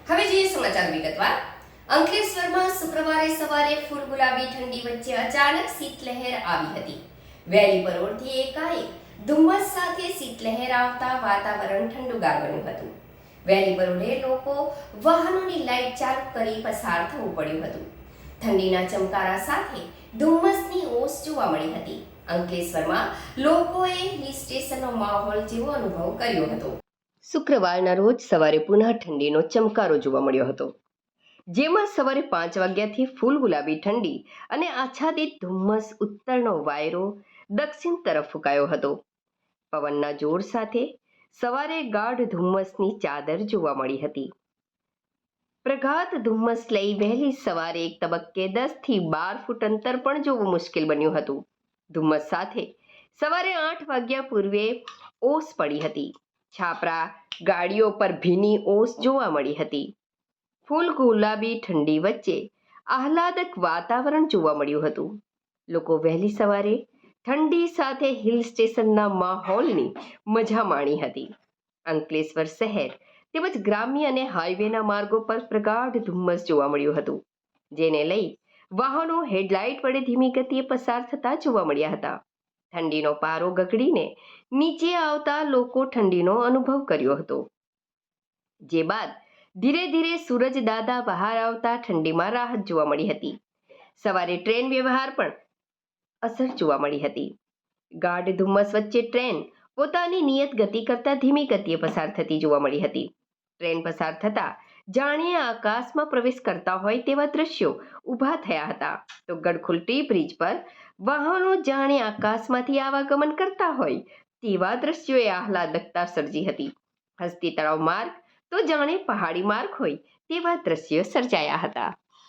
હવે જોઈએ સમાચાર વિગતવાર. અંકલેશ્વરમાં શુક્રવારે સવારે ફૂલ ગુલાબી ઠંડી વચ્ચે અચાનક શીતલહેર આવી હતી. વહેલી પરોઢથી એકાએક ધુમ્મસ સાથે શીતલહેર આવતા વાતાવરણ ઠંડુગાર બન્યું હતું. વહેલી પરોઢે લોકો વાહનોની લાઇટ ચાલુ કરી પસાર થવું પડ્યું હતું. ઠંડીના ચમકારા સાથે ધુમ્મસની ઓસ જોવા મળી હતી. અંકલેશ્વરમાં લોકોએ હિલ સ્ટેશનનો માહોલ જેવો અનુભવ કર્યો હતો. શુક્રવારના રોજ સવારે પુનઃ ઠંડીનો ચમકારો જોવા મળ્યો હતો, જેમાં સવારે 5 વાગ્યાથી ફૂલ ગુલાબી ઠંડી અને આચ્છાદિત ધુમ્મસ ઉત્તરનો વાયરો દક્ષિણ તરફ ફૂંકાયો હતો. પવનના જોર સાથે સવારે ગાઢ ધુમ્મસની ચાદર જોવા મળી હતી. પ્રઘાત ધુમ્મસ લઈ વહેલી સવારે એક તબક્કે 10 થી 12 ફૂટ અંતર પણ જોવું મુશ્કેલ બન્યું હતું. ધુમ્મસ સાથે સવારે 8 વાગ્યા પૂર્વે ઓસ પડી હતી. છાપરા ગાડીઓ પર ભીની ઓસ જોવા મળી હતી. ફૂલ ગુલાબી ઠંડી વચ્ચે આહલાદક વાતાવરણ જોવા મળ્યું હતું. લોકો વહેલી સવારે ઠંડી સાથે હિલ સ્ટેશનના માહોલની મજા માણી હતી. અંકલેશ્વર શહેર તેમજ ગ્રામ્ય અને હાઈવેના માર્ગો પર પ્રગાઢ ધુમ્મસ જોવા મળ્યું હતું, જેને લઈ વાહનો હેડલાઇટ વડે ધીમી ગતિએ પસાર થતા જોવા મળ્યા હતા. ઠંડીનો પારો ગગડીને નીચે આવતા લોકો ઠંડીનો અનુભવ કર્યો હતો, જે બાદ ધીરે ધીરે સૂરજ દાદા બહાર આવતા ઠંડીમાં રાહત જોવા મળી હતી. સવારે ટ્રેન વ્યવહાર પણ અસર જોવા મળી હતી. ગાઢ ધુમ્મસ વચ્ચે ટ્રેન પોતાની નિયત ગતિ કરતાં ધીમી ગતિએ પસાર થતી જોવા મળી હતી. ટ્રેન પસાર થતા જાણે આકાશમાં પ્રવેશ કરતા હોય તેવા દ્રશ્યો ઊભા થયા હતા, તો ગડખુલટી બ્રિજ પર વાહનો જાણે આકાશમાંથી આવાગમન કરતા હોય તેવા દ્રશ્યોએ આહલાદકતા સર્જી હતી. હસ્તી તળાવ માર્ગ તો જાણે પહાડી માર્ગ હોય તેવા દ્રશ્યો સર્જાયા હતા.